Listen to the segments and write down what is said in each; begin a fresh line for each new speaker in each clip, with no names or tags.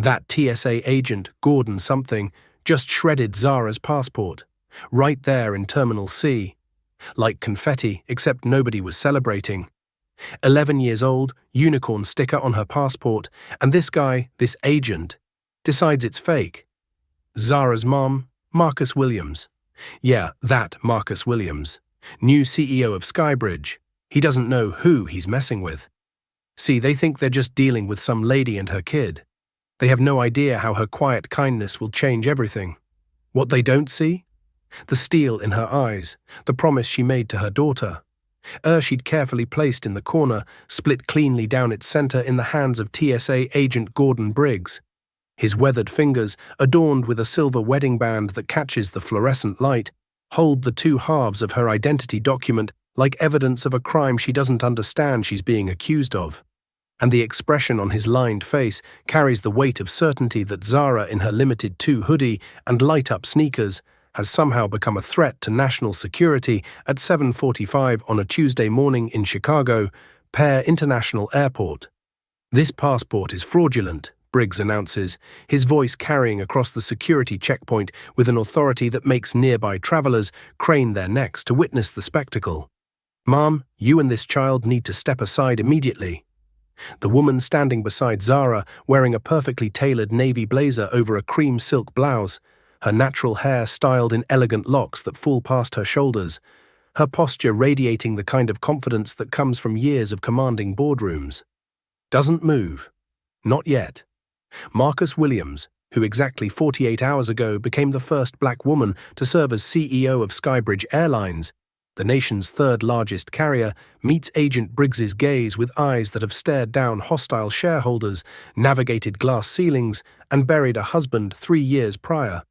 That TSA agent, Gordon something, just shredded Zara's passport, right there in Terminal C. Like confetti, except nobody was celebrating. 11 years old, unicorn sticker on her passport, and this guy, this agent, decides it's fake. Zara's mom, Marcus Williams. Yeah, that Marcus Williams. New CEO of Skybridge. He doesn't know who he's messing with. See, they think they're just dealing with some lady and her kid. They have no idea how her quiet kindness will change everything. What they don't see? The steel in her eyes, the promise she made to her daughter. She'd carefully placed in the corner, split cleanly down its center in the hands of TSA agent Gordon Briggs. His weathered fingers, adorned with a silver wedding band that catches the fluorescent light, hold the two halves of her identity document like evidence of a crime she doesn't understand she's being accused of. And the expression on his lined face carries the weight of certainty that Zara, in her limited 2 hoodie and light-up sneakers, has somehow become a threat to national security at 7:45 on a Tuesday morning in Chicago, Pear International Airport. This passport is fraudulent, Briggs announces, his voice carrying across the security checkpoint with an authority that makes nearby travelers crane their necks to witness the spectacle. "Mom, you and this child need to step aside immediately." The woman standing beside Zara, wearing a perfectly tailored navy blazer over a cream silk blouse, her natural hair styled in elegant locks that fall past her shoulders, her posture radiating the kind of confidence that comes from years of commanding boardrooms. Doesn't move. Not yet. Marcus Williams, who exactly 48 hours ago became the first black woman to serve as CEO of Skybridge Airlines, the nation's third-largest carrier, meets Agent Briggs's gaze with eyes that have stared down hostile shareholders, navigated glass ceilings, and buried a husband 3 years prior.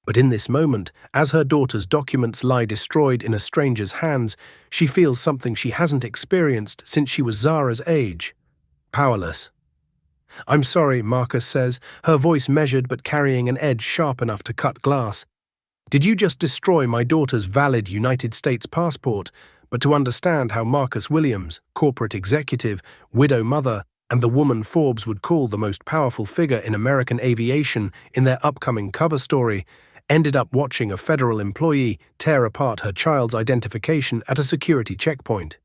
But in this moment, as her daughter's documents lie destroyed in a stranger's hands, she feels something she hasn't experienced since she was Zara's age. Powerless. "I'm sorry," Marcus says, her voice measured but carrying an edge sharp enough to cut glass. "Did you just destroy my daughter's valid United States passport?" But to understand how Marcus Williams, corporate executive, widow mother, and the woman Forbes would call the most powerful figure in American aviation in their upcoming cover story, ended up watching a federal employee tear apart her child's identification at a security checkpoint.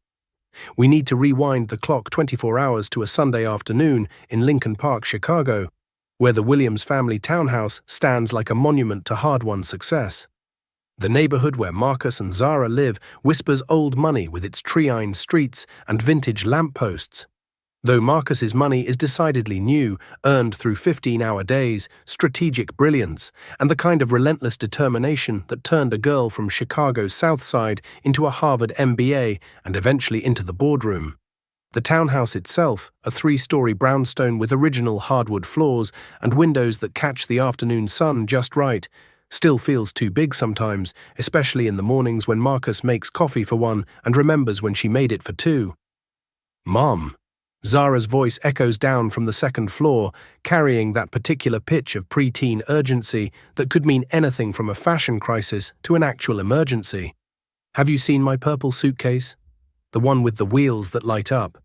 We need to rewind the clock 24 hours to a Sunday afternoon in Lincoln Park, Chicago, where the Williams family townhouse stands like a monument to hard-won success. The neighborhood where Marcus and Zara live whispers old money with its tree-lined streets and vintage lampposts. Though Marcus's money is decidedly new, earned through 15-hour days, strategic brilliance, and the kind of relentless determination that turned a girl from Chicago's South Side into a Harvard MBA and eventually into the boardroom. The townhouse itself, a 3-story brownstone with original hardwood floors and windows that catch the afternoon sun just right, still feels too big sometimes, especially in the mornings when Marcus makes coffee for one and remembers when she made it for 2. "Mom." Zara's voice echoes down from the 2nd floor, carrying that particular pitch of preteen urgency that could mean anything from a fashion crisis to an actual emergency. "Have you seen my purple suitcase? The one with the wheels that light up."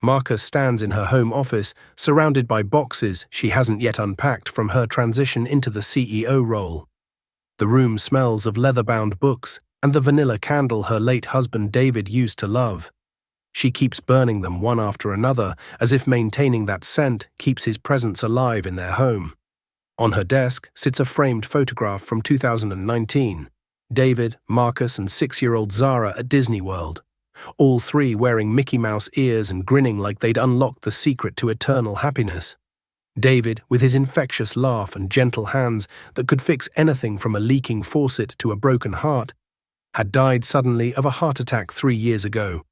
Marcus stands in her home office, surrounded by boxes she hasn't yet unpacked from her transition into the CEO role. The room smells of leather-bound books and the vanilla candle her late husband David used to love. She keeps burning them one after another, as if maintaining that scent keeps his presence alive in their home. On her desk sits a framed photograph from 2019. David, Marcus, and 6-year-old Zara at Disney World. All 3 wearing Mickey Mouse ears and grinning like they'd unlocked the secret to eternal happiness. David, with his infectious laugh and gentle hands that could fix anything from a leaking faucet to a broken heart, had died suddenly of a heart attack 3 years ago,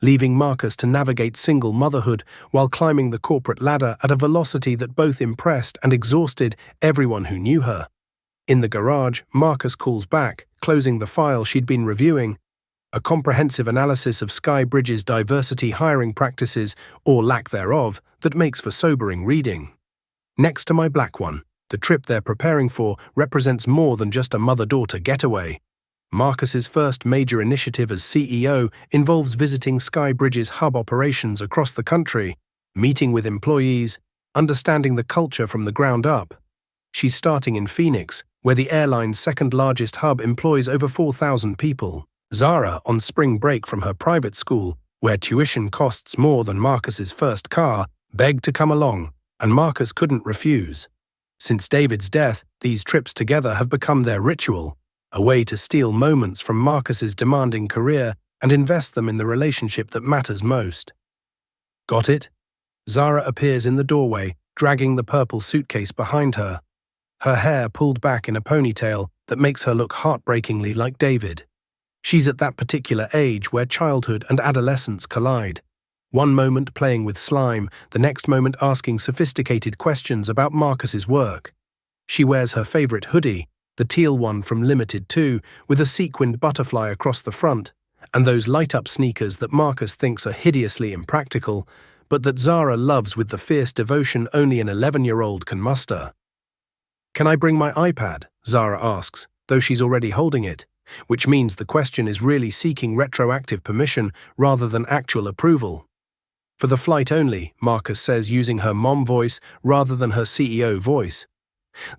leaving Marcus to navigate single motherhood while climbing the corporate ladder at a velocity that both impressed and exhausted everyone who knew her. In the garage, Marcus calls back, closing the file she'd been reviewing, a comprehensive analysis of Skybridge's diversity hiring practices, or lack thereof, that makes for sobering reading. Next to my black one, the trip they're preparing for represents more than just a mother-daughter getaway. Marcus's first major initiative as CEO involves visiting Skybridge's hub operations across the country, meeting with employees, understanding the culture from the ground up. She's starting in Phoenix, where the airline's second-largest hub employs over 4,000 people. Zara, on spring break from her private school, where tuition costs more than Marcus's first car, begged to come along, and Marcus couldn't refuse. Since David's death, these trips together have become their ritual, a way to steal moments from Marcus's demanding career and invest them in the relationship that matters most. Got it? Zara appears in the doorway, dragging the purple suitcase behind her. Her hair pulled back in a ponytail that makes her look heartbreakingly like David. She's at that particular age where childhood and adolescence collide. One moment playing with slime, the next moment asking sophisticated questions about Marcus's work. She wears her favorite hoodie, the teal one from Limited 2, with a sequined butterfly across the front, and those light-up sneakers that Marcus thinks are hideously impractical, but that Zara loves with the fierce devotion only an 11-year-old can muster. "Can I bring my iPad?" Zara asks, though she's already holding it, which means the question is really seeking retroactive permission rather than actual approval. "For the flight only," Marcus says, using her mom voice rather than her CEO voice.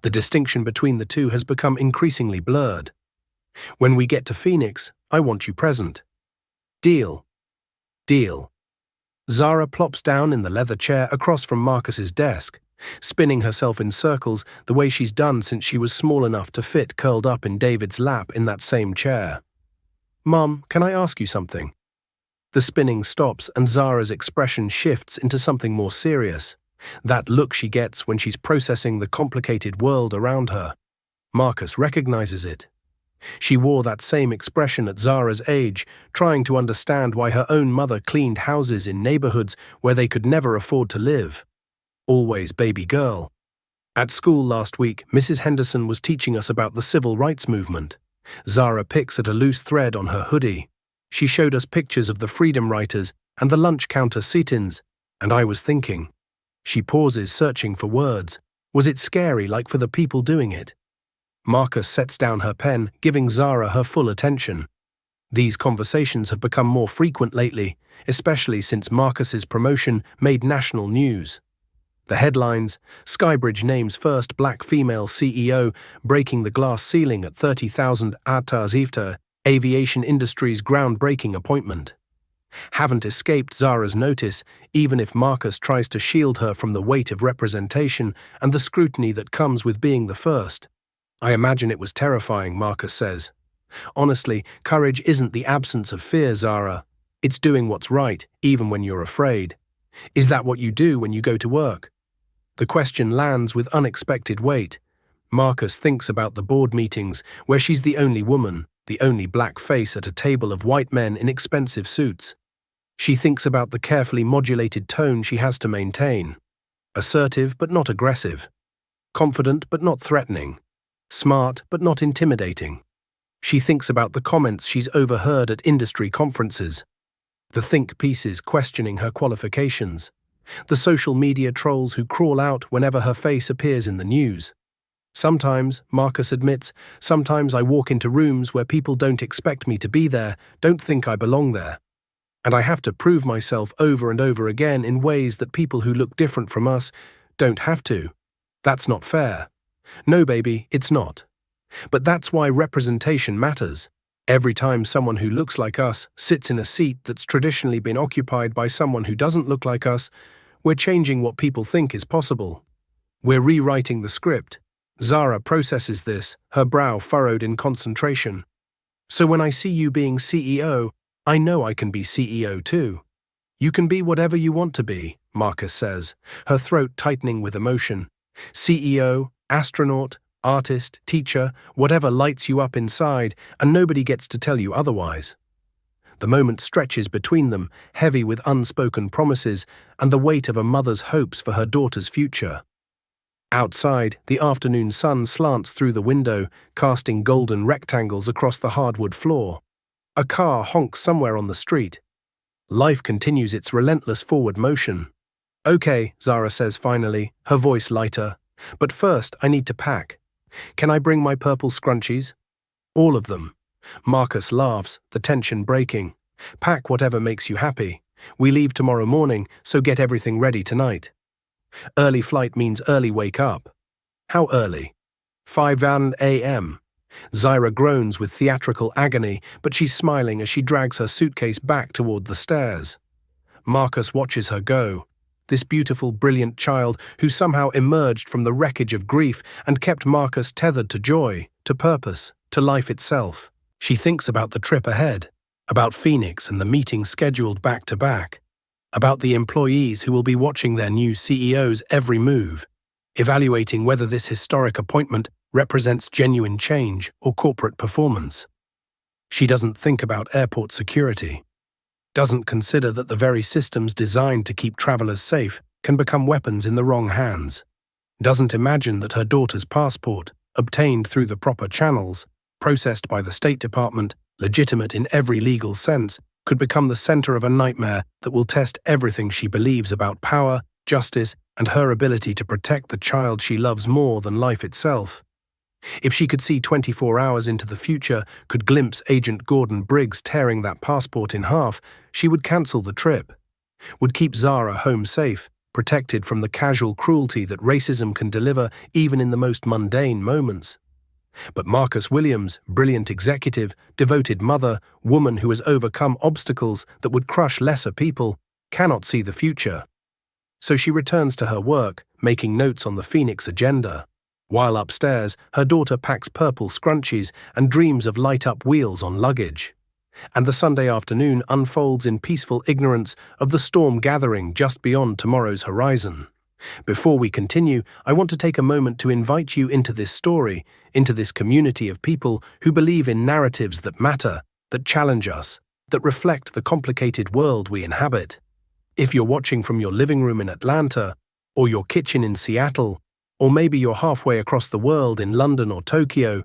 The distinction between the two has become increasingly blurred. "When we get to Phoenix, I want you present." "Deal." "Deal." Zara plops down in the leather chair across from Marcus's desk, spinning herself in circles the way she's done since she was small enough to fit curled up in David's lap in that same chair. "Mom, can I ask you something?" The spinning stops and Zara's expression shifts into something more serious, that look she gets when she's processing the complicated world around her. Marcus recognizes it. She wore that same expression at Zara's age, trying to understand why her own mother cleaned houses in neighborhoods where they could never afford to live. Always baby girl. At school last week, Mrs. Henderson was teaching us about the civil rights movement. Zara picks at a loose thread on her hoodie. She showed us pictures of the freedom writers and the lunch counter sit-ins, and I was thinking. She pauses, searching for words. Was it scary, like for the people doing it? Marcus sets down her pen, giving Zara her full attention. These conversations have become more frequent lately, especially since Marcus's promotion made national news. The headlines: Skybridge names first black female CEO, breaking the glass ceiling at 30,000 Atazifta, aviation industry's groundbreaking appointment. Haven't escaped Zara's notice, even if Marcus tries to shield her from the weight of representation and the scrutiny that comes with being the first. "I imagine it was terrifying," Marcus says. "Honestly, courage isn't the absence of fear, Zara. It's doing what's right, even when you're afraid. Is that what you do when you go to work?" The question lands with unexpected weight. Marcus thinks about the board meetings where she's the only woman, the only black face at a table of white men in expensive suits. She thinks about the carefully modulated tone she has to maintain. Assertive but not aggressive. Confident but not threatening. Smart but not intimidating. She thinks about the comments she's overheard at industry conferences. The think pieces questioning her qualifications. The social media trolls who crawl out whenever her face appears in the news. Sometimes, Marcus admits, sometimes I walk into rooms where people don't expect me to be there, don't think I belong there. And I have to prove myself over and over again in ways that people who look different from us don't have to. That's not fair. No, baby, it's not. But that's why representation matters. Every time someone who looks like us sits in a seat that's traditionally been occupied by someone who doesn't look like us, we're changing what people think is possible. We're rewriting the script. Zara processes this, her brow furrowed in concentration. "So when I see you being CEO, I know I can be CEO too." "You can be whatever you want to be," Marcus says, her throat tightening with emotion. "CEO, astronaut, artist, teacher, whatever lights you up inside, and nobody gets to tell you otherwise." The moment stretches between them, heavy with unspoken promises and the weight of a mother's hopes for her daughter's future. Outside, the afternoon sun slants through the window, casting golden rectangles across the hardwood floor. A car honks somewhere on the street. Life continues its relentless forward motion. "Okay," Zara says finally, her voice lighter. "But first, I need to pack. Can I bring my purple scrunchies?" "All of them." Marcus laughs, the tension breaking. "Pack whatever makes you happy. We leave tomorrow morning, so get everything ready tonight." Early flight means early wake up. How early? 5 a.m. Zyra groans with theatrical agony, but she's smiling as she drags her suitcase back toward the stairs. Marcus watches her go. This beautiful, brilliant child who somehow emerged from the wreckage of grief and kept Marcus tethered to joy, to purpose, to life itself. She thinks about the trip ahead, about Phoenix and the meetings scheduled back to back, about the employees who will be watching their new CEO's every move, evaluating whether this historic appointment represents genuine change or corporate performance. She doesn't think about airport security, doesn't consider that the very systems designed to keep travelers safe can become weapons in the wrong hands, doesn't imagine that her daughter's passport, obtained through the proper channels, processed by the State Department, legitimate in every legal sense, could become the center of a nightmare that will test everything she believes about power, justice, and her ability to protect the child she loves more than life itself. If she could see 24 hours into the future, could glimpse Agent Gordon Briggs tearing that passport in half, she would cancel the trip, would keep Zara home safe, protected from the casual cruelty that racism can deliver even in the most mundane moments. But Marcus Williams, brilliant executive, devoted mother, woman who has overcome obstacles that would crush lesser people, cannot see the future. So she returns to her work, making notes on the Phoenix agenda. While upstairs, her daughter packs purple scrunchies and dreams of light-up wheels on luggage. And the Sunday afternoon unfolds in peaceful ignorance of the storm gathering just beyond tomorrow's horizon. Before we continue, I want to take a moment to invite you into this story, into this community of people who believe in narratives that matter, that challenge us, that reflect the complicated world we inhabit. If you're watching from your living room in Atlanta, or your kitchen in Seattle, or maybe you're halfway across the world in London or Tokyo,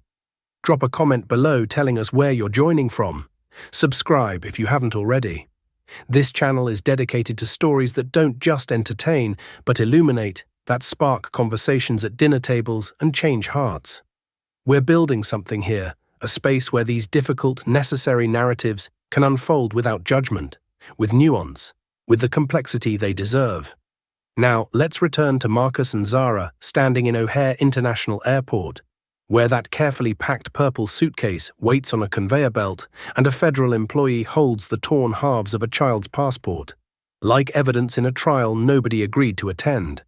drop a comment below telling us where you're joining from. Subscribe if you haven't already. This channel is dedicated to stories that don't just entertain, but illuminate, that spark conversations at dinner tables and change hearts. We're building something here, a space where these difficult, necessary narratives can unfold without judgment, with nuance, with the complexity they deserve. Now, let's return to Marcus and Zara standing in O'Hare International Airport, where that carefully packed purple suitcase waits on a conveyor belt and a federal employee holds the torn halves of a child's passport, like evidence in a trial nobody agreed to attend.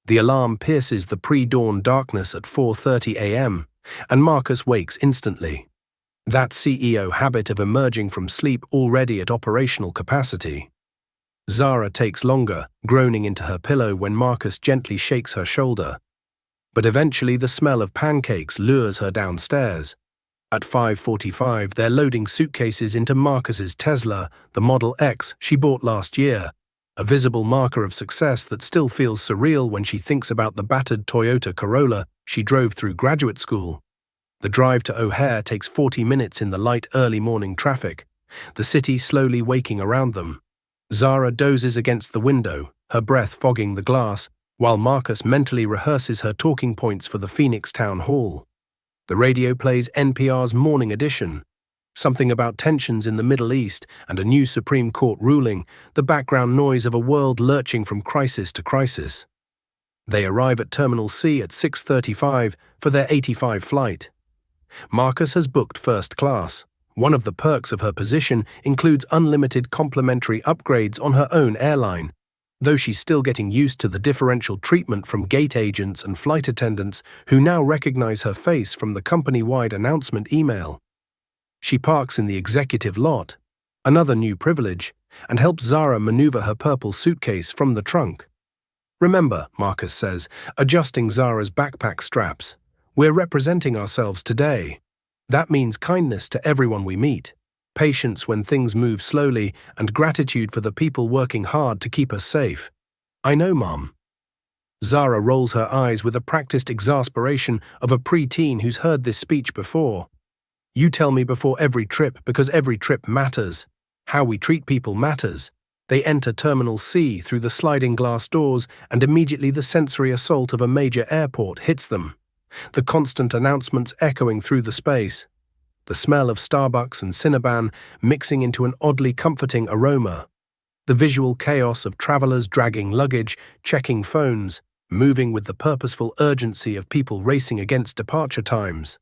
The alarm pierces the pre-dawn darkness at 4:30 a.m., and Marcus wakes instantly. That CEO habit of emerging from sleep already at operational capacity. Zara takes longer, groaning into her pillow when Marcus gently shakes her shoulder. But eventually the smell of pancakes lures her downstairs. At 5:45, they're loading suitcases into Marcus's Tesla, the Model X she bought last year, a visible marker of success that still feels surreal when she thinks about the battered Toyota Corolla she drove through graduate school. The drive to O'Hare takes 40 minutes in the light early morning traffic, the city slowly waking around them. Zara dozes against the window, her breath fogging the glass, while Marcus mentally rehearses her talking points for the Phoenix Town Hall. The radio plays NPR's Morning Edition. Something about tensions in the Middle East and a new Supreme Court ruling, the background noise of a world lurching from crisis to crisis. They arrive at Terminal C at 6:35 for their 85 flight. Marcus has booked first class. One of the perks of her position includes unlimited complimentary upgrades on her own airline, though she's still getting used to the differential treatment from gate agents and flight attendants who now recognize her face from the company-wide announcement email. She parks in the executive lot, another new privilege, and helps Zara maneuver her purple suitcase from the trunk. Remember, Marcus says, adjusting Zara's backpack straps, we're representing ourselves today. That means kindness to everyone we meet, patience when things move slowly, and gratitude for the people working hard to keep us safe. I know, Mom. Zara rolls her eyes with a practiced exasperation of a preteen who's heard this speech before. You tell me before every trip because every trip matters. How we treat people matters. They enter Terminal C through the sliding glass doors, and immediately the sensory assault of a major airport hits them. The constant announcements echoing through the space. The smell of Starbucks and Cinnabon mixing into an oddly comforting aroma. The visual chaos of travelers dragging luggage, checking phones, moving with the purposeful urgency of people racing against departure times.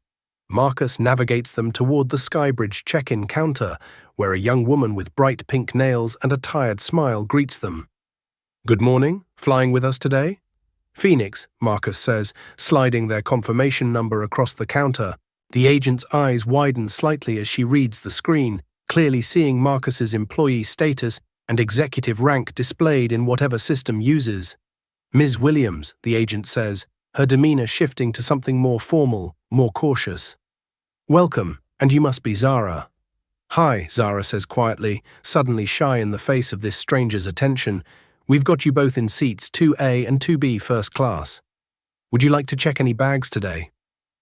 Marcus navigates them toward the Skybridge check-in counter, where a young woman with bright pink nails and a tired smile greets them. "Good morning, flying with us today?" "Phoenix," Marcus says, sliding their confirmation number across the counter. The agent's eyes widen slightly as she reads the screen, clearly seeing Marcus's employee status and executive rank displayed in whatever system uses. "Ms. Williams," the agent says, her demeanor shifting to something more formal, more cautious. "Welcome, and you must be Zara." "Hi," Zara says quietly, suddenly shy in the face of this stranger's attention. "We've got you both in seats 2A and 2B first class. Would you like to check any bags today?"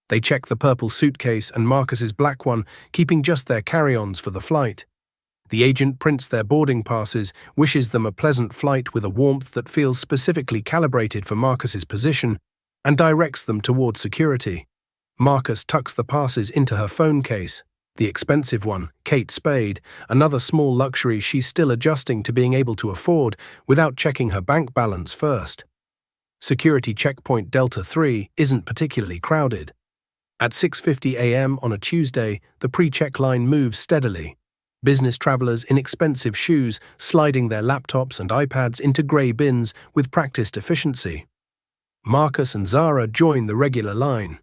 They check the purple suitcase and Marcus's black one, keeping just their carry-ons for the flight. The agent prints their boarding passes, wishes them a pleasant flight with a warmth that feels specifically calibrated for Marcus's position, and directs them toward security. Marcus tucks the passes into her phone case, the expensive one, Kate Spade, another small luxury she's still adjusting to being able to afford without checking her bank balance first. Security checkpoint Delta 3 isn't particularly crowded. At 6:50 a.m. on a Tuesday, the pre-check line moves steadily. Business travelers in expensive shoes sliding their laptops and iPads into grey bins with practiced efficiency. Marcus and Zara join the regular line.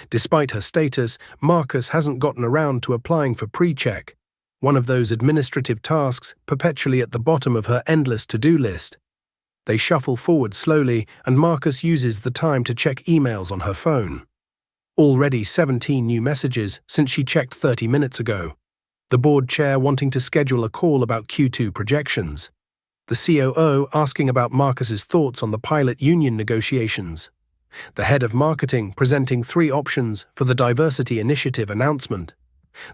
Despite her status, Marcus hasn't gotten around to applying for pre-check, one of those administrative tasks perpetually at the bottom of her endless to-do list. They shuffle forward slowly, and Marcus uses the time to check emails on her phone. Already 17 new messages since she checked 30 minutes ago. The board chair wanting to schedule a call about Q2 projections. The COO asking about Marcus's thoughts on the pilot union negotiations. The head of marketing presenting 3 options for the diversity initiative announcement.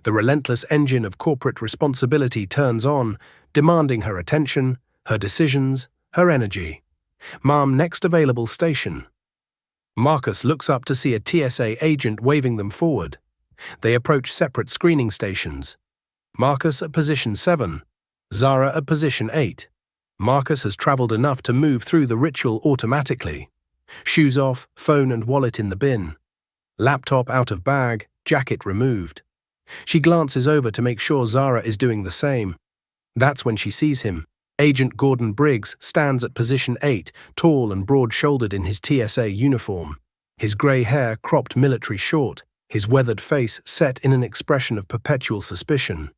The relentless engine of corporate responsibility turns on, demanding her attention, her decisions, her energy. "Ma'am, next available station." Marcus looks up to see a TSA agent waving them forward. They approach separate screening stations. Marcus at position 7, Zara at position 8. Marcus has traveled enough to move through the ritual automatically. Shoes off, phone and wallet in the bin. Laptop out of bag, jacket removed. She glances over to make sure Zara is doing the same. That's when she sees him. Agent Gordon Briggs stands at position 8, tall and broad-shouldered in his TSA uniform. His grey hair cropped military short, his weathered face set in an expression of perpetual suspicion.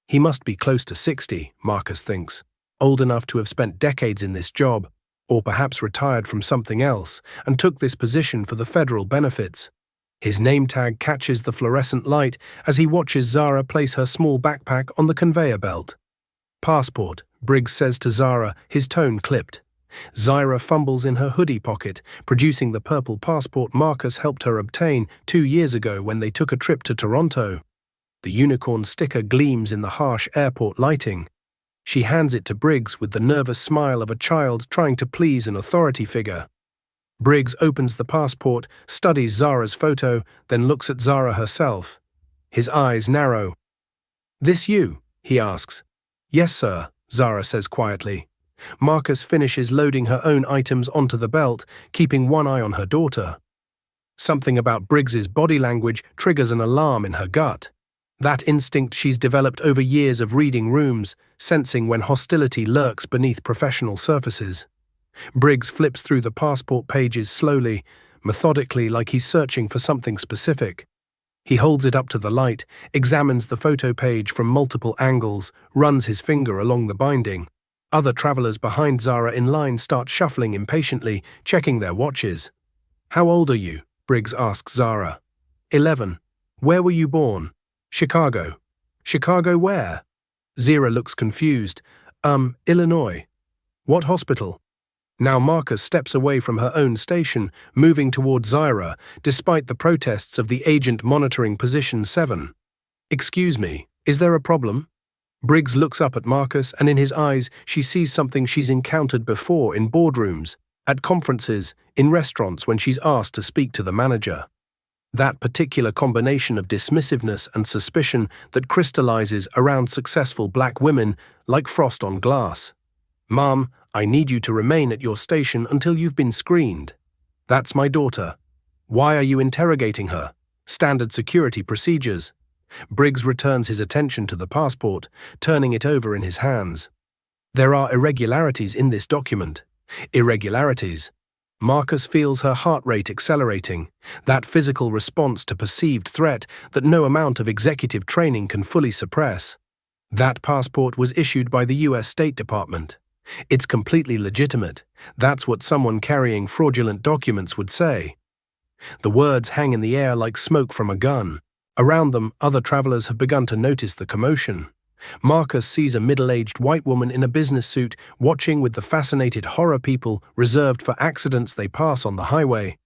He must be close to 60, Marcus thinks, old enough to have spent decades in this job, or perhaps retired from something else and took this position for the federal benefits. His name tag catches the fluorescent light as he watches Zara place her small backpack on the conveyor belt. "Passport," Briggs says to Zara, his tone clipped. Zara fumbles in her hoodie pocket, producing the purple passport Marcus helped her obtain 2 years ago when they took a trip to Toronto. The unicorn sticker gleams in the harsh airport lighting. She hands it to Briggs with the nervous smile of a child trying to please an authority figure. Briggs opens the passport, studies Zara's photo, then looks at Zara herself. His eyes narrow. "This you?" he asks. "Yes, sir," Zara says quietly. Marcus finishes loading her own items onto the belt, keeping one eye on her daughter. Something about Briggs's body language triggers an alarm in her gut. That instinct she's developed over years of reading rooms, sensing when hostility lurks beneath professional surfaces. Briggs flips through the passport pages slowly, methodically, like he's searching for something specific. He holds it up to the light, examines the photo page from multiple angles, runs his finger along the binding. Other travelers behind Zara in line start shuffling impatiently, checking their watches. "How old are you?" Briggs asks Zara. 11. "Where were you born?" "Chicago." "Chicago where?" Zara looks confused. Illinois." "What hospital?" Now Marcus steps away from her own station, moving toward Zara, despite the protests of the agent monitoring position 7. "Excuse me, is there a problem?" Briggs looks up at Marcus, and in his eyes she sees something she's encountered before in boardrooms, at conferences, in restaurants when she's asked to speak to the manager. That particular combination of dismissiveness and suspicion that crystallizes around successful black women like frost on glass. Mom, I need you to remain at your station until you've been screened. That's my daughter. Why are you interrogating her? Standard security procedures. Briggs returns his attention to the passport, turning it over in his hands. There are irregularities in this document. Irregularities. Marcus feels her heart rate accelerating, that physical response to perceived threat that no amount of executive training can fully suppress. That passport was issued by the US State Department. It's completely legitimate. That's what someone carrying fraudulent documents would say. The words hang in the air like smoke from a gun. Around them, other travelers have begun to notice the commotion. Marcus sees a middle-aged white woman in a business suit watching with the fascinated horror people reserved for accidents they pass on the highway.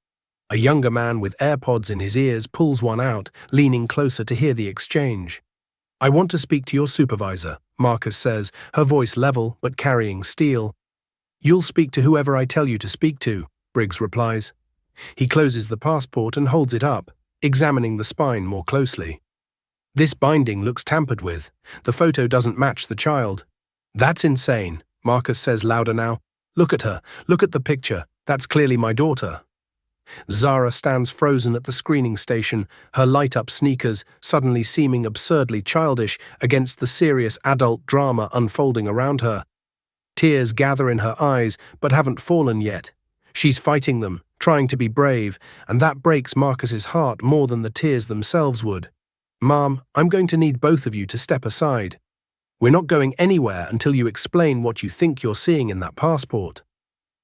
A younger man with AirPods in his ears pulls one out, leaning closer to hear the exchange. I want to speak to your supervisor, Marcus says, her voice level but carrying steel. You'll speak to whoever I tell you to speak to, Briggs replies. He closes the passport and holds it up, examining the spine more closely. This binding looks tampered with. The photo doesn't match the child. That's insane, Marcus says louder now. Look at her. Look at the picture. That's clearly my daughter. Zara stands frozen at the screening station, her light-up sneakers suddenly seeming absurdly childish against the serious adult drama unfolding around her. Tears gather in her eyes but haven't fallen yet. She's fighting them, trying to be brave, and that breaks Marcus's heart more than the tears themselves would. Mom, I'm going to need both of you to step aside. We're not going anywhere until you explain what you think you're seeing in that passport.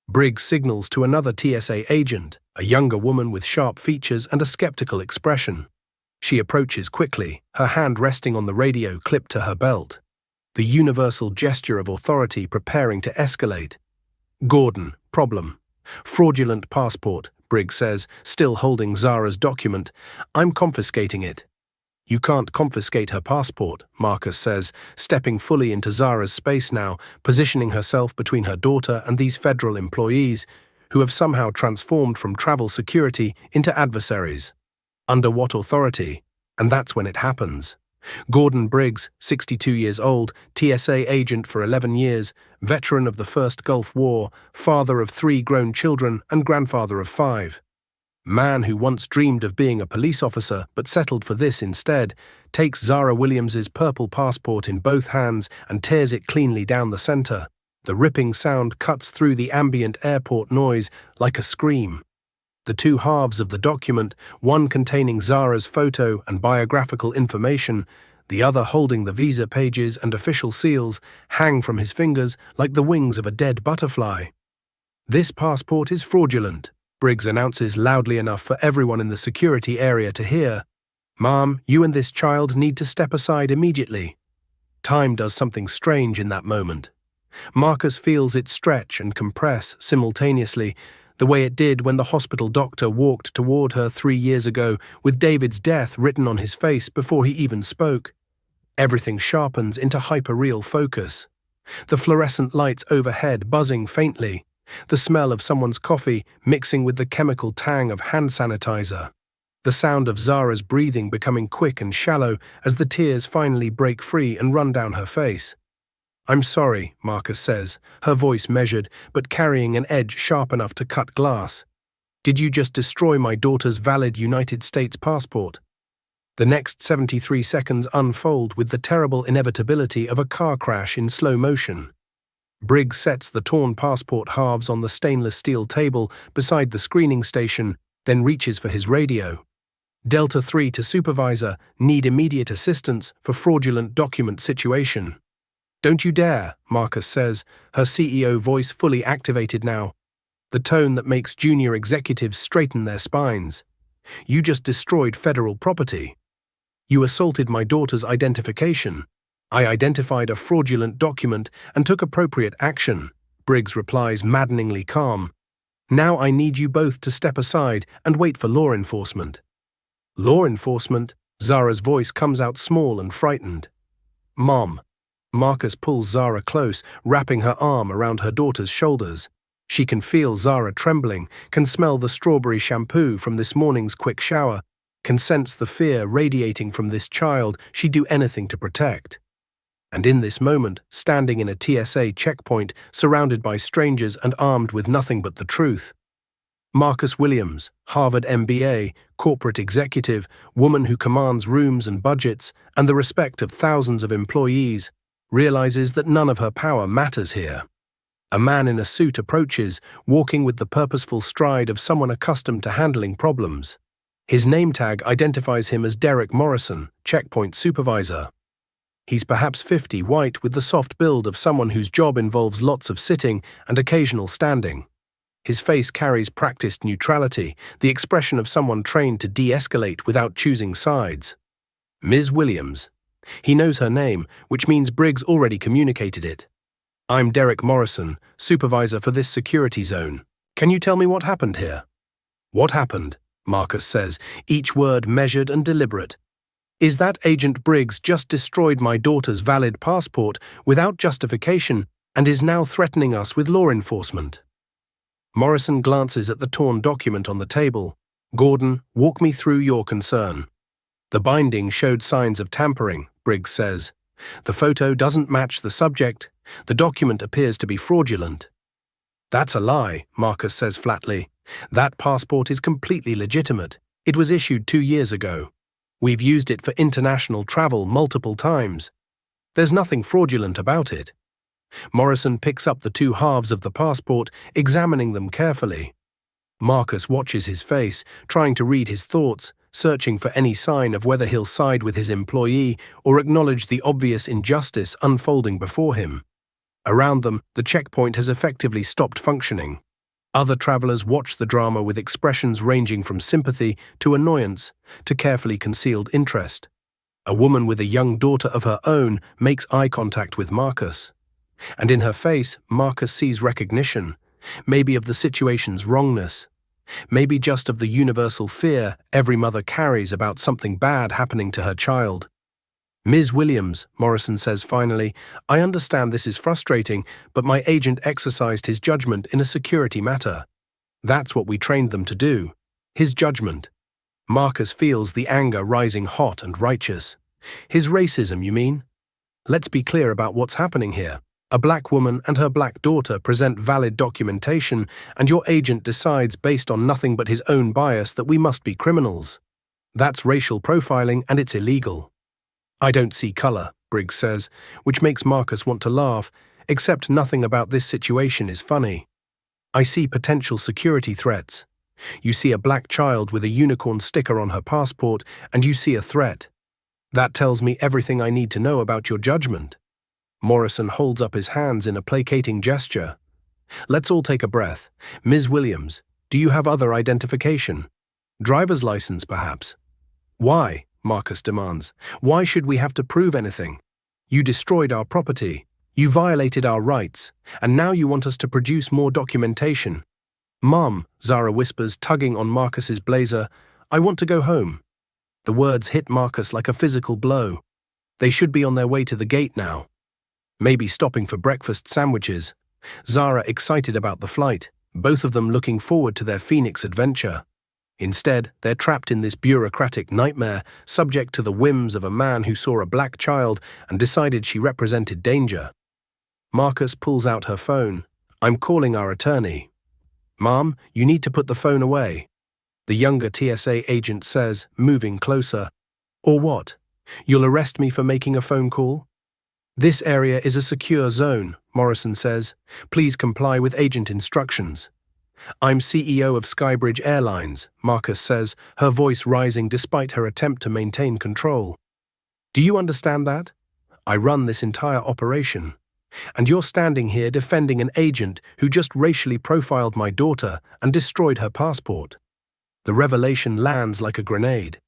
Briggs signals to another TSA agent, a younger woman with sharp features and a skeptical expression. She approaches quickly, her hand resting on the radio clipped to her belt. The universal gesture of authority preparing to escalate. Gordon, problem. Fraudulent passport, Briggs says, still holding Zara's document. I'm confiscating it. You can't confiscate her passport, Marcus says, stepping fully into Zara's space now, positioning herself between her daughter and these federal employees, who have somehow transformed from travel security into adversaries. Under what authority? And that's when it happens. Gordon Briggs, 62 years old, TSA agent for 11 years, veteran of the First Gulf War, father of 3 grown children and grandfather of 5. Man who once dreamed of being a police officer but settled for this instead, takes Zara Williams's purple passport in both hands and tears it cleanly down the center. The ripping sound cuts through the ambient airport noise like a scream. The 2 halves of the document, one containing Zara's photo and biographical information, the other holding the visa pages and official seals, hang from his fingers like the wings of a dead butterfly. This passport is fraudulent, Briggs announces loudly enough for everyone in the security area to hear. Mom, you and this child need to step aside immediately. Time does something strange in that moment. Marcus feels it stretch and compress simultaneously, the way it did when the hospital doctor walked toward her 3 years ago with David's death written on his face before he even spoke. Everything sharpens into hyper-real focus. The fluorescent lights overhead buzzing faintly, the smell of someone's coffee mixing with the chemical tang of hand sanitizer. The sound of Zara's breathing becoming quick and shallow as the tears finally break free and run down her face. I'm sorry, Marcus says, her voice measured but carrying an edge sharp enough to cut glass. Did you just destroy my daughter's valid United States passport? The next 73 seconds unfold with the terrible inevitability of a car crash in slow motion. Briggs sets the torn passport halves on the stainless steel table beside the screening station, then reaches for his radio. Delta 3 to supervisor, need immediate assistance for fraudulent document situation. Don't you dare, Marcus says, her CEO voice fully activated now. The tone that makes junior executives straighten their spines. You just destroyed federal property. You assaulted my daughter's identification. I identified a fraudulent document and took appropriate action, Briggs replies maddeningly calm. Now I need you both to step aside and wait for law enforcement. Law enforcement? Zara's voice comes out small and frightened. Mom. Marcus pulls Zara close, wrapping her arm around her daughter's shoulders. She can feel Zara trembling, can smell the strawberry shampoo from this morning's quick shower, can sense the fear radiating from this child she'd do anything to protect. And in this moment, standing in a TSA checkpoint, surrounded by strangers and armed with nothing but the truth, Marcus Williams, Harvard MBA, corporate executive, woman who commands rooms and budgets, and the respect of thousands of employees, realizes that none of her power matters here. A man in a suit approaches, walking with the purposeful stride of someone accustomed to handling problems. His name tag identifies him as Derek Morrison, checkpoint supervisor. He's perhaps 50, white, with the soft build of someone whose job involves lots of sitting and occasional standing. His face carries practiced neutrality, the expression of someone trained to de-escalate without choosing sides. Ms. Williams. He knows her name, which means Briggs already communicated it. I'm Derek Morrison, supervisor for this security zone. Can you tell me what happened here? What happened? Marcus says, each word measured and deliberate. Is that Agent Briggs just destroyed my daughter's valid passport without justification and is now threatening us with law enforcement? Morrison glances at the torn document on the table. Gordon, walk me through your concern. The binding showed signs of tampering, Briggs says. The photo doesn't match the subject. The document appears to be fraudulent. That's a lie, Marcus says flatly. That passport is completely legitimate. It was issued 2 years ago. We've used it for international travel multiple times. There's nothing fraudulent about it. Morrison picks up the two halves of the passport, examining them carefully. Marcus watches his face, trying to read his thoughts, searching for any sign of whether he'll side with his employee or acknowledge the obvious injustice unfolding before him. Around them, the checkpoint has effectively stopped functioning. Other travelers watch the drama with expressions ranging from sympathy to annoyance to carefully concealed interest. A woman with a young daughter of her own makes eye contact with Marcus. And in her face, Marcus sees recognition, maybe of the situation's wrongness, maybe just of the universal fear every mother carries about something bad happening to her child. Ms. Williams, Morrison says finally, I understand this is frustrating, but my agent exercised his judgment in a security matter. That's what we trained them to do. His judgment. Marcus feels the anger rising hot and righteous. His racism, you mean? Let's be clear about what's happening here. A black woman and her black daughter present valid documentation, and your agent decides based on nothing but his own bias that we must be criminals. That's racial profiling, and it's illegal. I don't see color, Briggs says, which makes Marcus want to laugh, except nothing about this situation is funny. I see potential security threats. You see a black child with a unicorn sticker on her passport, and you see a threat. That tells me everything I need to know about your judgment. Morrison holds up his hands in a placating gesture. Let's all take a breath. Ms. Williams, do you have other identification? Driver's license, perhaps? Why? Marcus demands. Why should we have to prove anything? You destroyed our property. You violated our rights. And now you want us to produce more documentation. Mom, Zara whispers, tugging on Marcus's blazer, I want to go home. The words hit Marcus like a physical blow. They should be on their way to the gate now. Maybe stopping for breakfast sandwiches. Zara excited about the flight, both of them looking forward to their Phoenix adventure. Instead, they're trapped in this bureaucratic nightmare, subject to the whims of a man who saw a black child and decided she represented danger. Marcus pulls out her phone. I'm calling our attorney. Mom, you need to put the phone away. The younger TSA agent says, moving closer. Or what? You'll arrest me for making a phone call? This area is a secure zone, Morrison says. Please comply with agent instructions. I'm CEO of Skybridge Airlines, Marcus says, her voice rising despite her attempt to maintain control. Do you understand that? I run this entire operation. And you're standing here defending an agent who just racially profiled my daughter and destroyed her passport. The revelation lands like a grenade.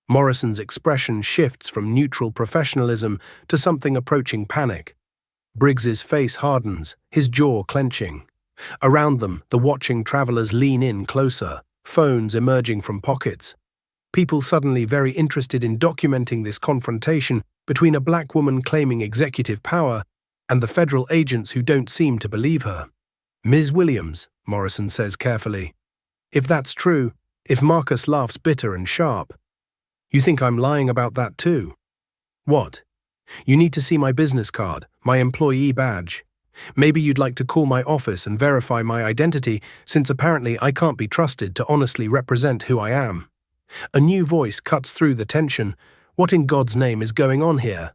Morrison's expression shifts from neutral professionalism to something approaching panic. Briggs's face hardens, his jaw clenching. Around them, the watching travelers lean in closer, phones emerging from pockets. People suddenly very interested in documenting this confrontation between a black woman claiming executive power and the federal agents who don't seem to believe her. Ms. Williams, Morrison says carefully. If that's true, if Marcus laughs bitter and sharp, you think I'm lying about that too? What? You need to see my business card, my employee badge. Maybe you'd like to call my office and verify my identity, since apparently I can't be trusted to honestly represent who I am. A new voice cuts through the tension. What in God's name is going on here?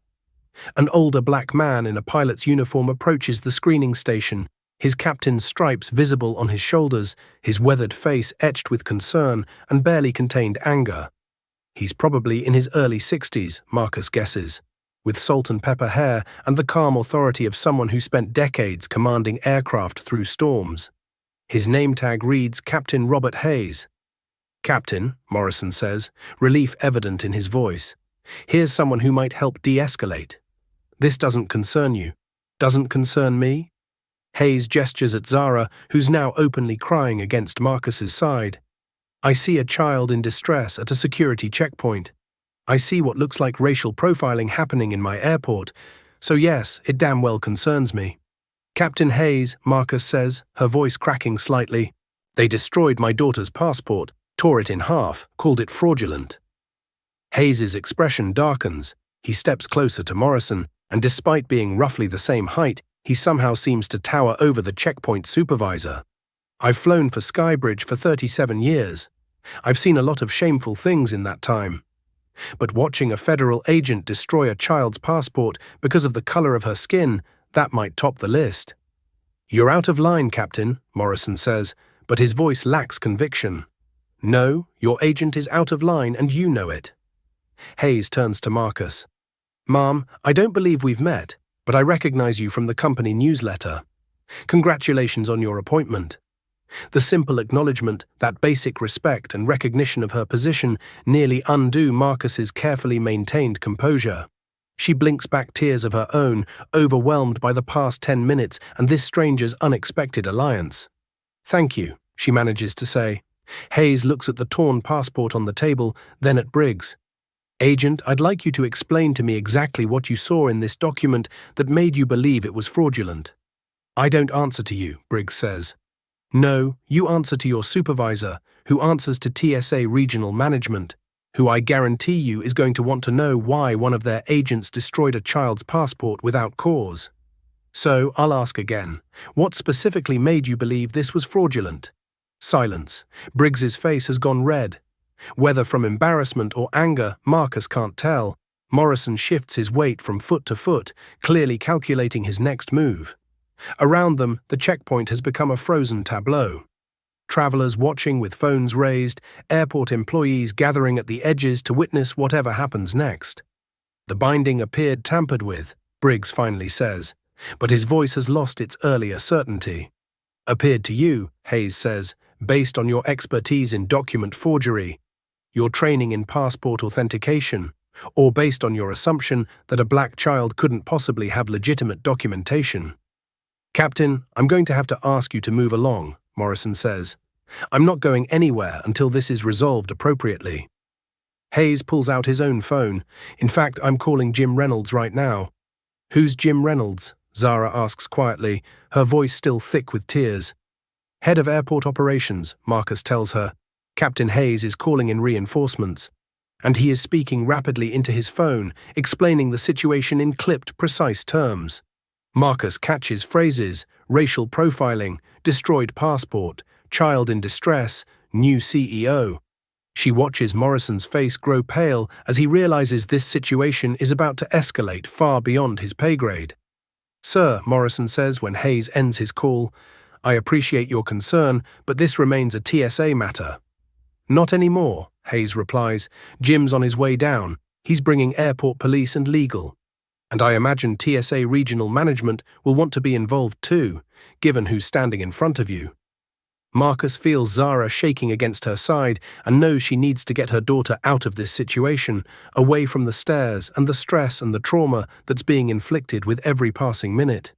An older black man in a pilot's uniform approaches the screening station, his captain's stripes visible on his shoulders, his weathered face etched with concern and barely contained anger. He's probably in his early 60s, Marcus guesses, with salt and pepper hair and the calm authority of someone who spent decades commanding aircraft through storms. His name tag reads Captain Robert Hayes. "Captain," Morrison says, relief evident in his voice. "Here's someone who might help de-escalate. This doesn't concern you. Doesn't concern me?" Hayes gestures at Zara, who's now openly crying against Marcus's side. "I see a child in distress at a security checkpoint. I see what looks like racial profiling happening in my airport, so yes, it damn well concerns me." "Captain Hayes," Marcus says, her voice cracking slightly, "they destroyed my daughter's passport, tore it in half, called it fraudulent." Hayes's expression darkens. He steps closer to Morrison, and despite being roughly the same height, he somehow seems to tower over the checkpoint supervisor. "I've flown for Skybridge for 37 years. I've seen a lot of shameful things in that time. But watching a federal agent destroy a child's passport because of the color of her skin, that might top the list." "You're out of line, Captain," Morrison says, but his voice lacks conviction. "No, your agent is out of line and you know it." Hayes turns to Marcus. "Ma'am, I don't believe we've met, but I recognize you from the company newsletter. Congratulations on your appointment." The simple acknowledgement, that basic respect and recognition of her position, nearly undo Marcus's carefully maintained composure. She blinks back tears of her own, overwhelmed by the past 10 minutes and this stranger's unexpected alliance. "Thank you," she manages to say. Hayes looks at the torn passport on the table, then at Briggs. "Agent, I'd like you to explain to me exactly what you saw in this document that made you believe it was fraudulent." "I don't answer to you," Briggs says. "No, you answer to your supervisor, who answers to TSA regional management, who I guarantee you is going to want to know why one of their agents destroyed a child's passport without cause. So, I'll ask again, what specifically made you believe this was fraudulent?" Silence. Briggs's face has gone red. Whether from embarrassment or anger, Marcus can't tell. Morrison shifts his weight from foot to foot, clearly calculating his next move. Around them, the checkpoint has become a frozen tableau. Travelers watching with phones raised, airport employees gathering at the edges to witness whatever happens next. "The binding appeared tampered with," Briggs finally says, but his voice has lost its earlier certainty. "Appeared to you," Hayes says, "based on your expertise in document forgery, your training in passport authentication, or based on your assumption that a black child couldn't possibly have legitimate documentation." "Captain, I'm going to have to ask you to move along," Morrison says. "I'm not going anywhere until this is resolved appropriately." Hayes pulls out his own phone. "In fact, I'm calling Jim Reynolds right now." "Who's Jim Reynolds?" Zara asks quietly, her voice still thick with tears. "Head of airport operations," Marcus tells her. "Captain Hayes is calling in reinforcements." And he is speaking rapidly into his phone, explaining the situation in clipped, precise terms. Marcus catches phrases: racial profiling, destroyed passport, child in distress, new CEO. She watches Morrison's face grow pale as he realizes this situation is about to escalate far beyond his pay grade. "Sir," Morrison says when Hayes ends his call, "I appreciate your concern, but this remains a TSA matter." "Not anymore," Hayes replies. "Jim's on his way down. He's bringing airport police and legal. And I imagine TSA regional management will want to be involved too, given who's standing in front of you." Marcus feels Zara shaking against her side and knows she needs to get her daughter out of this situation, away from the stares and the stress and the trauma that's being inflicted with every passing minute.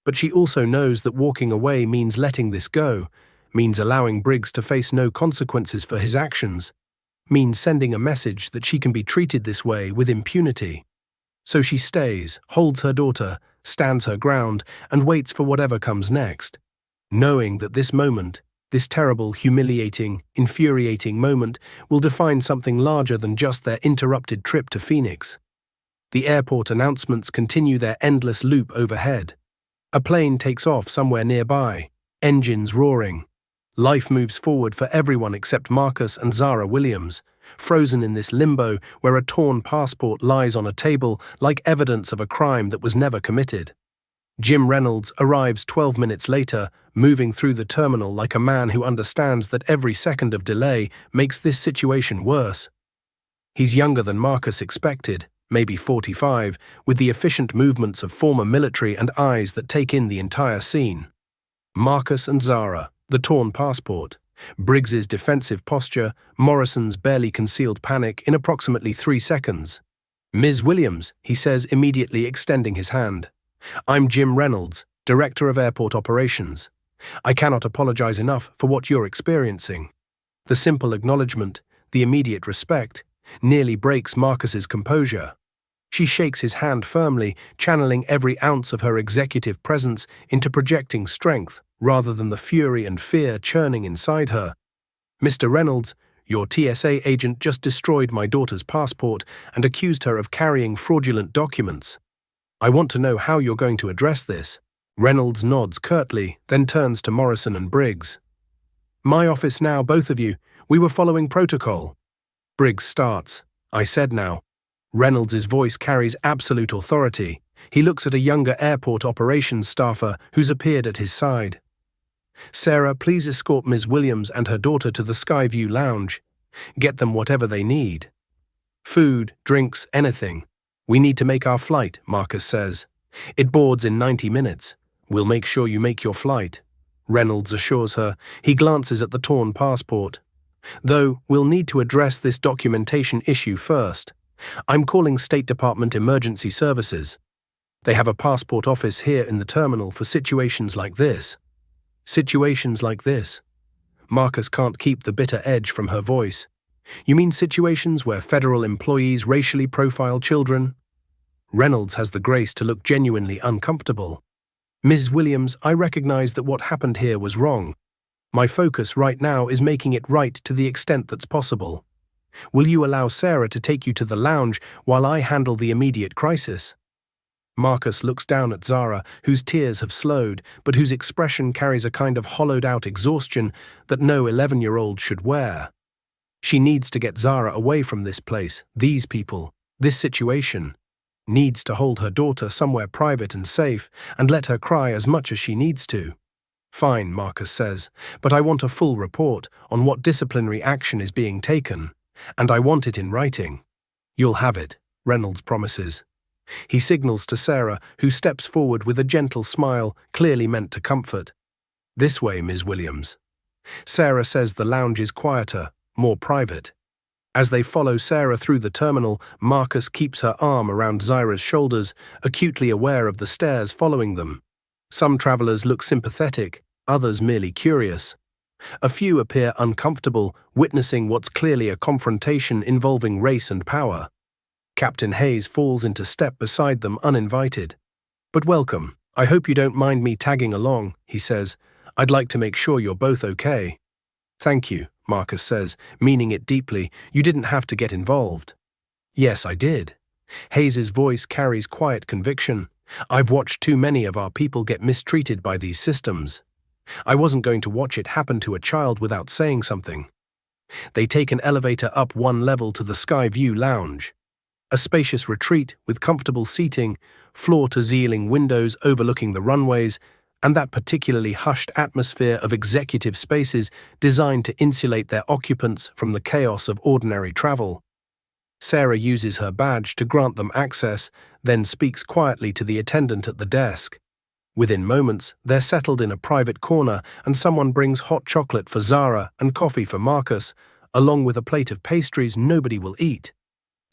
But she also knows that walking away means letting this go, means allowing Briggs to face no consequences for his actions, means sending a message that she can be treated this way with impunity. So she stays, holds her daughter, stands her ground, and waits for whatever comes next, knowing that this moment, this terrible, humiliating, infuriating moment, will define something larger than just their interrupted trip to Phoenix. The airport announcements continue their endless loop overhead. A plane takes off somewhere nearby, engines roaring. Life moves forward for everyone except Marcus and Zara Williams, frozen in this limbo where a torn passport lies on a table like evidence of a crime that was never committed. Jim Reynolds arrives 12 minutes later, moving through the terminal like a man who understands that every second of delay makes this situation worse. He's younger than Marcus expected, maybe 45, with the efficient movements of former military and eyes that take in the entire scene. Marcus and Zara, the torn passport, Briggs's defensive posture, Morrison's barely concealed panic in approximately 3 seconds. "Ms. Williams," he says, immediately extending his hand. "I'm Jim Reynolds, Director of Airport Operations. I cannot apologize enough for what you're experiencing." The simple acknowledgement, the immediate respect, nearly breaks Marcus's composure. She shakes his hand firmly, channeling every ounce of her executive presence into projecting strength rather than the fury and fear churning inside her. "Mr. Reynolds, your TSA agent just destroyed my daughter's passport and accused her of carrying fraudulent documents. I want to know how you're going to address this." Reynolds nods curtly, then turns to Morrison and Briggs. "My office now, both of you. We were following protocol." Briggs starts. "I said now." Reynolds' voice carries absolute authority. He looks at a younger airport operations staffer who's appeared at his side. "Sarah, please escort Ms. Williams and her daughter to the Skyview Lounge. Get them whatever they need. Food, drinks, anything. We need to make our flight," Marcus says. "It boards in 90 minutes. We'll make sure you make your flight," Reynolds assures her. He glances at the torn passport. "Though, we'll need to address this documentation issue first. I'm calling State Department Emergency Services. They have a passport office here in the terminal for situations like this." "Situations like this?" Marcus can't keep the bitter edge from her voice. "You mean situations where federal employees racially profile children?" Reynolds has the grace to look genuinely uncomfortable. "Ms. Williams, I recognize that what happened here was wrong. My focus right now is making it right to the extent that's possible. Will you allow Sarah to take you to the lounge while I handle the immediate crisis?" Marcus looks down at Zara, whose tears have slowed, but whose expression carries a kind of hollowed-out exhaustion that no 11-year-old should wear. She needs to get Zara away from this place, these people, this situation. Needs to hold her daughter somewhere private and safe and let her cry as much as she needs to. "Fine," Marcus says, "but I want a full report on what disciplinary action is being taken, and I want it in writing." "You'll have it," Reynolds promises. He signals to Sarah, who steps forward with a gentle smile, clearly meant to comfort. "This way, Ms. Williams." Sarah says the lounge is quieter, more private. As they follow Sarah through the terminal, Marcus keeps her arm around Zara's shoulders, acutely aware of the stares following them. Some travelers look sympathetic, others merely curious. A few appear uncomfortable, witnessing what's clearly a confrontation involving race and power. Captain Hayes falls into step beside them uninvited. "But welcome. I hope you don't mind me tagging along," he says. "I'd like to make sure you're both okay." "Thank you," Marcus says, meaning it deeply. "You didn't have to get involved." "Yes, I did." Hayes's voice carries quiet conviction. "I've watched too many of our people get mistreated by these systems. I wasn't going to watch it happen to a child without saying something." They take an elevator up one level to the Skyview Lounge. A spacious retreat with comfortable seating, floor-to-ceiling windows overlooking the runways, and that particularly hushed atmosphere of executive spaces designed to insulate their occupants from the chaos of ordinary travel. Sarah uses her badge to grant them access, then speaks quietly to the attendant at the desk. Within moments, they're settled in a private corner and someone brings hot chocolate for Zara and coffee for Marcus, along with a plate of pastries nobody will eat.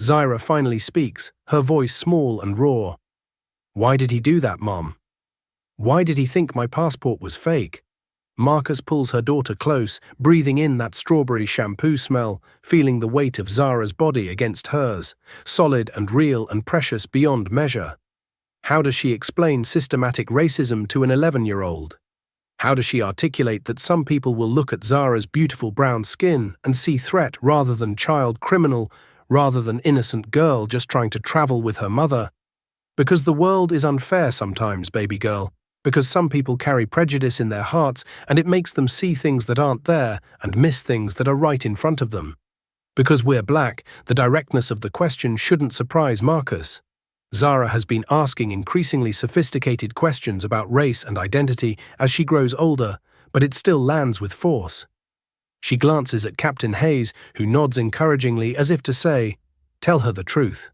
Zara finally speaks, her voice small and raw. "Why did he do that, Mom? Why did he think my passport was fake?" Marcus pulls her daughter close, breathing in that strawberry shampoo smell, feeling the weight of Zara's body against hers, solid and real and precious beyond measure. How does she explain systematic racism to an 11-year-old? How does she articulate that some people will look at Zara's beautiful brown skin and see threat rather than child criminal, rather than innocent girl just trying to travel with her mother. Because the world is unfair sometimes, baby girl. Because some people carry prejudice in their hearts and it makes them see things that aren't there and miss things that are right in front of them. Because we're black, the directness of the question shouldn't surprise Marcus. Zara has been asking increasingly sophisticated questions about race and identity as she grows older, but it still lands with force. She glances at Captain Hayes, who nods encouragingly as if to say, "Tell her the truth."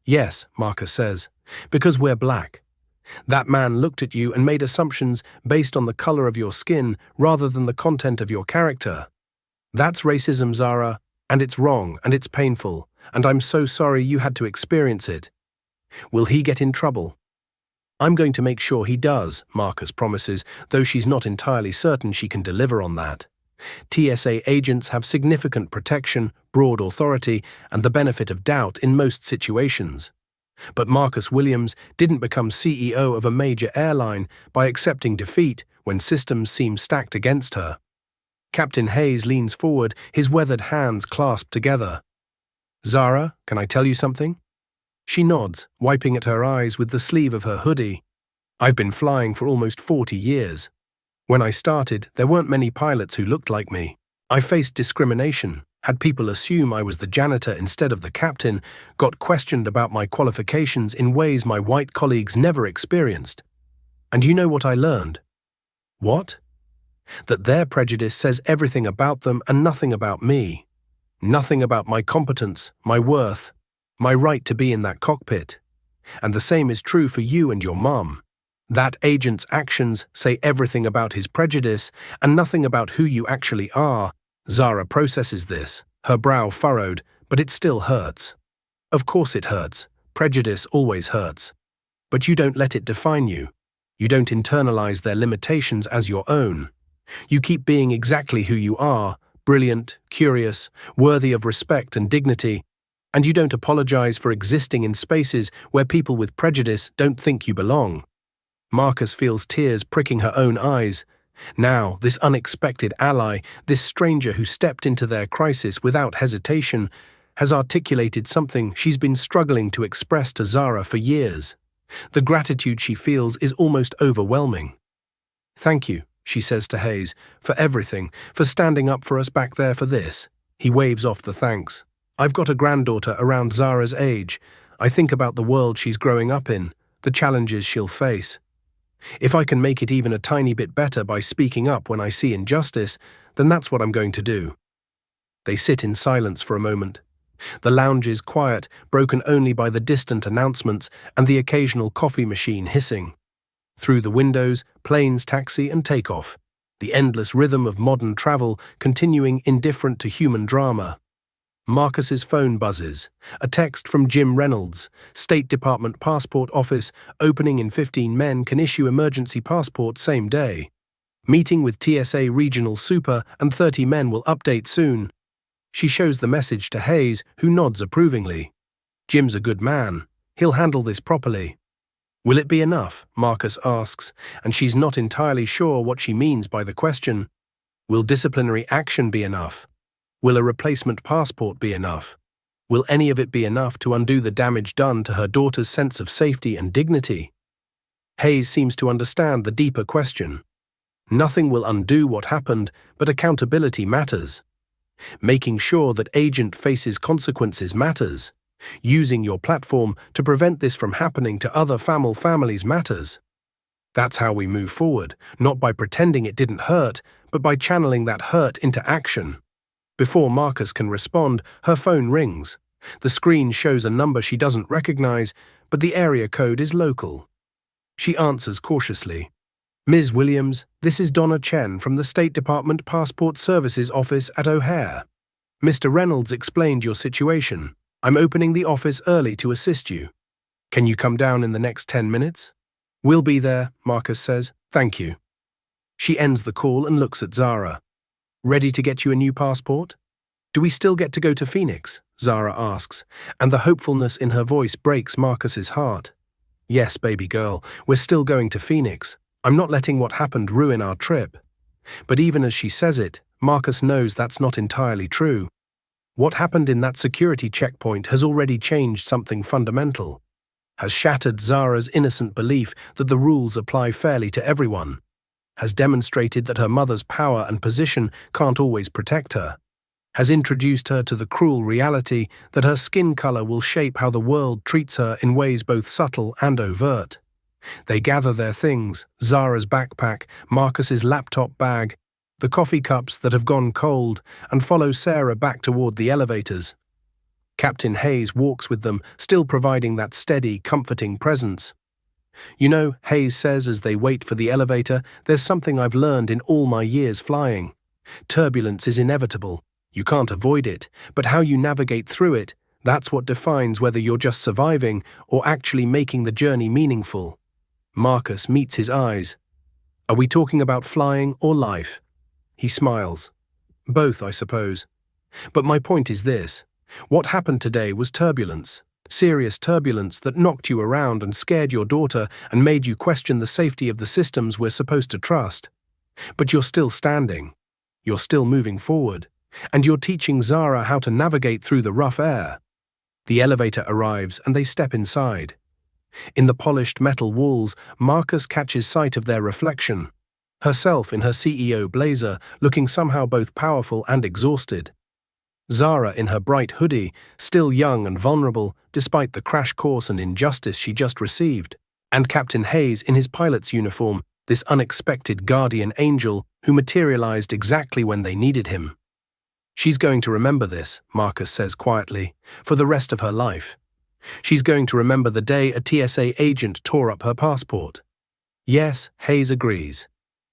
"Yes," Marcus says, "because we're black. That man looked at you and made assumptions based on the color of your skin rather than the content of your character. That's racism, Zara, and it's wrong and it's painful, and I'm so sorry you had to experience it. Will he get in trouble?" "I'm going to make sure he does," Marcus promises, though she's not entirely certain she can deliver on that. TSA agents have significant protection, broad authority, and the benefit of doubt in most situations. But Marcus Williams didn't become CEO of a major airline by accepting defeat when systems seem stacked against her. Captain Hayes leans forward, his weathered hands clasped together. "Zara, can I tell you something?" She nods, wiping at her eyes with the sleeve of her hoodie. "I've been flying for almost 40 years. When I started, there weren't many pilots who looked like me. I faced discrimination, had people assume I was the janitor instead of the captain, got questioned about my qualifications in ways my white colleagues never experienced. And you know what I learned?" "What?" "That their prejudice says everything about them and nothing about me. Nothing about my competence, my worth, my right to be in that cockpit. And the same is true for you and your mom. That agent's actions say everything about his prejudice and nothing about who you actually are." Zara processes this, her brow furrowed, but it still hurts. "Of course it hurts. Prejudice always hurts. But you don't let it define you. You don't internalize their limitations as your own. You keep being exactly who you are, brilliant, curious, worthy of respect and dignity, and you don't apologize for existing in spaces where people with prejudice don't think you belong." Marcus feels tears pricking her own eyes. Now, this unexpected ally, this stranger who stepped into their crisis without hesitation, has articulated something she's been struggling to express to Zara for years. The gratitude she feels is almost overwhelming. "Thank you," she says to Hayes, "for everything, for standing up for us back there for this." He waves off the thanks. "I've got a granddaughter around Zara's age. I think about the world she's growing up in, the challenges she'll face. If I can make it even a tiny bit better by speaking up when I see injustice, then that's what I'm going to do." They sit in silence for a moment. The lounge is quiet, broken only by the distant announcements and the occasional coffee machine hissing. Through the windows, planes taxi and take off, the endless rhythm of modern travel continuing indifferent to human drama. Marcus's phone buzzes. A text from Jim Reynolds, State Department Passport Office, opening in 15 men can issue emergency passports same day. Meeting with TSA Regional Super and 30 men will update soon. She shows the message to Hayes, who nods approvingly. Jim's a good man. He'll handle this properly. Will it be enough? Marcus asks, and she's not entirely sure what she means by the question. Will disciplinary action be enough? Will a replacement passport be enough? Will any of it be enough to undo the damage done to her daughter's sense of safety and dignity? Hayes seems to understand the deeper question. Nothing will undo what happened, but accountability matters. Making sure that agent faces consequences matters. Using your platform to prevent this from happening to other families matters. That's how we move forward, not by pretending it didn't hurt, but by channeling that hurt into action. Before Marcus can respond, her phone rings. The screen shows a number she doesn't recognize, but the area code is local. She answers cautiously. "Ms. Williams, this is Donna Chen from the State Department Passport Services Office at O'Hare. Mr. Reynolds explained your situation. I'm opening the office early to assist you. Can you come down in the next 10 minutes? "We'll be there," Marcus says. "Thank you." She ends the call and looks at Zara. "Ready to get you a new passport?" "Do we still get to go to Phoenix?" Zara asks, and the hopefulness in her voice breaks Marcus's heart. "Yes, baby girl, we're still going to Phoenix. I'm not letting what happened ruin our trip." But even as she says it, Marcus knows that's not entirely true. What happened in that security checkpoint has already changed something fundamental, has shattered Zara's innocent belief that the rules apply fairly to everyone, has demonstrated that her mother's power and position can't always protect her, has introduced her to the cruel reality that her skin color will shape how the world treats her in ways both subtle and overt. They gather their things, Zara's backpack, Marcus's laptop bag, the coffee cups that have gone cold, and follow Sarah back toward the elevators. Captain Hayes walks with them, still providing that steady, comforting presence. "You know," Hayes says as they wait for the elevator, "there's something I've learned in all my years flying. Turbulence is inevitable. You can't avoid it, but how you navigate through it, that's what defines whether you're just surviving or actually making the journey meaningful." Marcus meets his eyes. "Are we talking about flying or life?" He smiles. "Both, I suppose. But my point is this. What happened today was turbulence. Serious turbulence that knocked you around and scared your daughter and made you question the safety of the systems we're supposed to trust. But you're still standing. You're still moving forward. And you're teaching Zara how to navigate through the rough air." The elevator arrives and they step inside. In the polished metal walls, Marcus catches sight of their reflection. Herself in her CEO blazer, looking somehow both powerful and exhausted. Zara in her bright hoodie, still young and vulnerable, despite the crash course and injustice she just received. And Captain Hayes in his pilot's uniform, this unexpected guardian angel who materialized exactly when they needed him. "She's going to remember this," Marcus says quietly, "for the rest of her life. She's going to remember the day a TSA agent tore up her passport." Yes, Hayes agrees.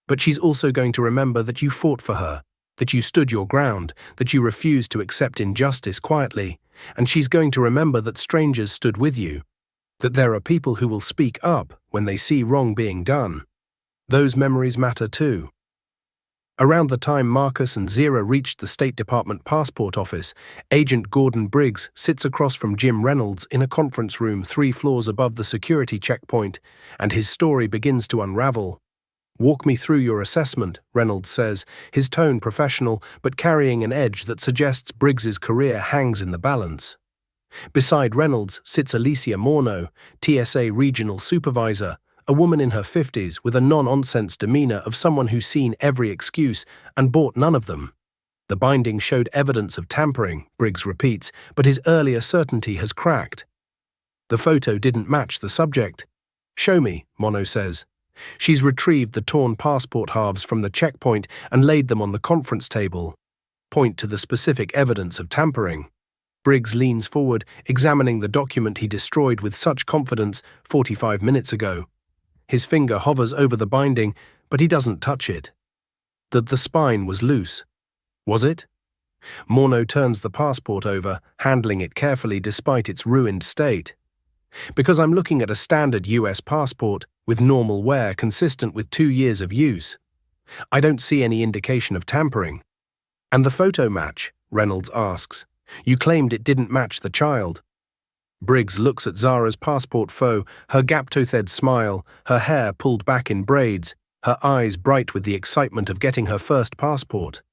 But she's also going to remember that you fought for her, that you stood your ground, that you refused to accept injustice quietly, and she's going to remember that strangers stood with you, that there are people who will speak up when they see wrong being done. Those memories matter too. Around the time Marcus and Zara reached the State Department passport office, Agent Gordon Briggs sits across from Jim Reynolds in a conference room 3 floors above the security checkpoint, and his story begins to unravel. "Walk me through your assessment," Reynolds says, his tone professional but carrying an edge that suggests Briggs's career hangs in the balance. Beside Reynolds sits Alicia Morneau, TSA regional supervisor, a woman in her 50s with a non-nonsense demeanor of someone who's seen every excuse and bought none of them. "The binding showed evidence of tampering," Briggs repeats, but his earlier certainty has cracked. "The photo didn't match the subject." "Show me," Morneau says. She's retrieved the torn passport halves from the checkpoint and laid them on the conference table. "Point to the specific evidence of tampering." Briggs leans forward, examining the document he destroyed with such confidence 45 minutes ago. His finger hovers over the binding, but he doesn't touch it. "That the spine was loose. Was it?" Morneau turns the passport over, handling it carefully despite its ruined state. "Because I'm looking at a standard US passport with normal wear consistent with 2 years of use. I don't see any indication of tampering." "And the photo match?" Reynolds asks. "You claimed it didn't match the child." Briggs looks at Zara's passport photo, her gap-toothed smile, her hair pulled back in braids, her eyes bright with the excitement of getting her first passport.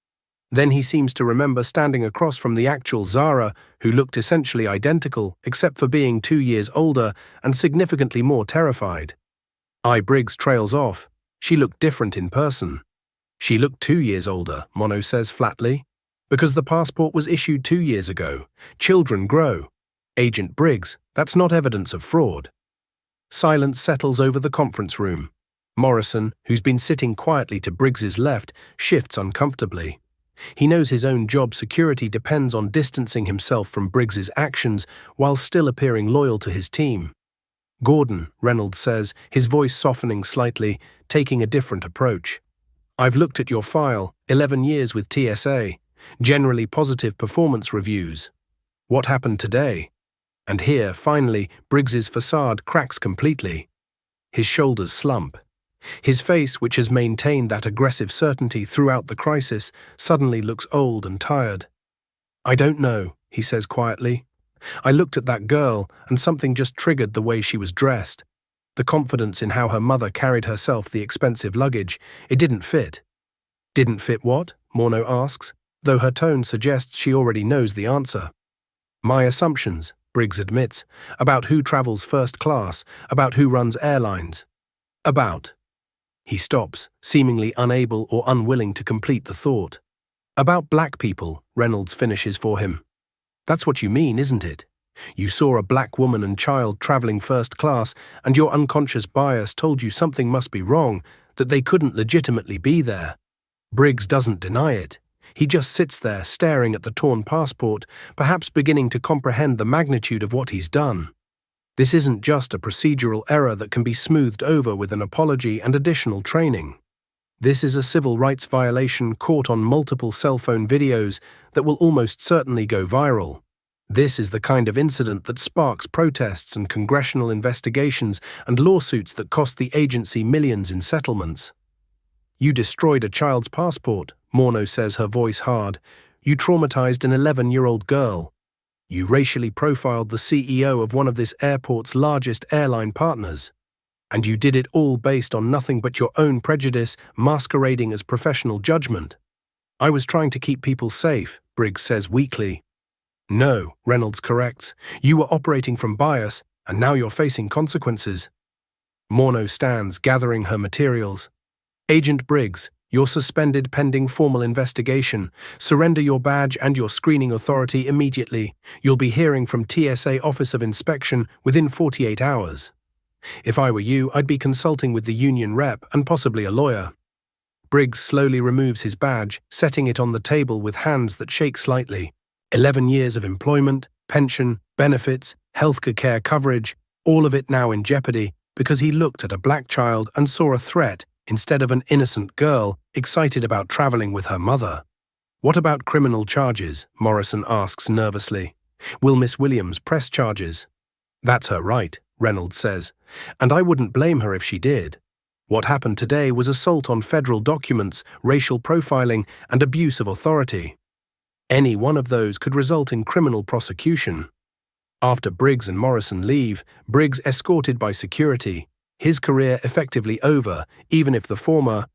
Then he seems to remember standing across from the actual Zara, who looked essentially identical except for being 2 years older and significantly more terrified. Briggs trails off. She looked different in person. "She looked 2 years older," Morneau says flatly. "Because the passport was issued 2 years ago. Children grow." "Agent Briggs, that's not evidence of fraud." Silence settles over the conference room. Morrison, who's been sitting quietly to Briggs's left, shifts uncomfortably. He knows his own job security depends on distancing himself from Briggs's actions while still appearing loyal to his team. "Gordon," Reynolds says, his voice softening slightly, taking a different approach. "I've looked at your file, 11 years with TSA, generally positive performance reviews. What happened today?" And here, finally, Briggs's facade cracks completely. His shoulders slump. His face, which has maintained that aggressive certainty throughout the crisis, suddenly looks old and tired. "I don't know," he says quietly. "I looked at that girl, and something just triggered the way she was dressed. The confidence in how her mother carried herself the expensive luggage. It didn't fit." "Didn't fit what?" Morneau asks. though her tone suggests she already knows the answer. My assumptions, Briggs admits, about who travels first class, about who runs airlines. About. He stops, seemingly unable or unwilling to complete the thought. About black people, Reynolds finishes for him. That's what you mean, isn't it? You saw a black woman and child traveling first class, and your unconscious bias told you something must be wrong, that they couldn't legitimately be there. Briggs doesn't deny it. He just sits there, staring at the torn passport, perhaps beginning to comprehend the magnitude of what he's done. This isn't just a procedural error that can be smoothed over with an apology and additional training. This is a civil rights violation caught on multiple cell phone videos that will almost certainly go viral. This is the kind of incident that sparks protests and congressional investigations and lawsuits that cost the agency millions in settlements. You destroyed a child's passport, Morneau says, her voice hard. You traumatized an 11-year-old girl. You racially profiled the CEO of one of this airport's largest airline partners. And you did it all based on nothing but your own prejudice, masquerading as professional judgment. I was trying to keep people safe, Briggs says weakly. No, Reynolds corrects. You were operating from bias, and now you're facing consequences. Morneau stands, gathering her materials. Agent Briggs, you're suspended pending formal investigation. Surrender your badge and your screening authority immediately. You'll be hearing from TSA Office of Inspection within 48 hours. If I were you, I'd be consulting with the union rep and possibly a lawyer. Briggs slowly removes his badge, setting it on the table with hands that shake slightly. 11 years of employment, pension, benefits, healthcare coverage, all of it now in jeopardy because he looked at a black child and saw a threat instead of an innocent girl excited about traveling with her mother. What about criminal charges? Morrison asks nervously. Will Miss Williams press charges? That's her right, Reynolds says, and I wouldn't blame her if she did. What happened today was assault on federal documents, racial profiling, and abuse of authority. Any one of those could result in criminal prosecution. After Briggs and Morrison leave, Briggs escorted by security, his career effectively over, even if the former,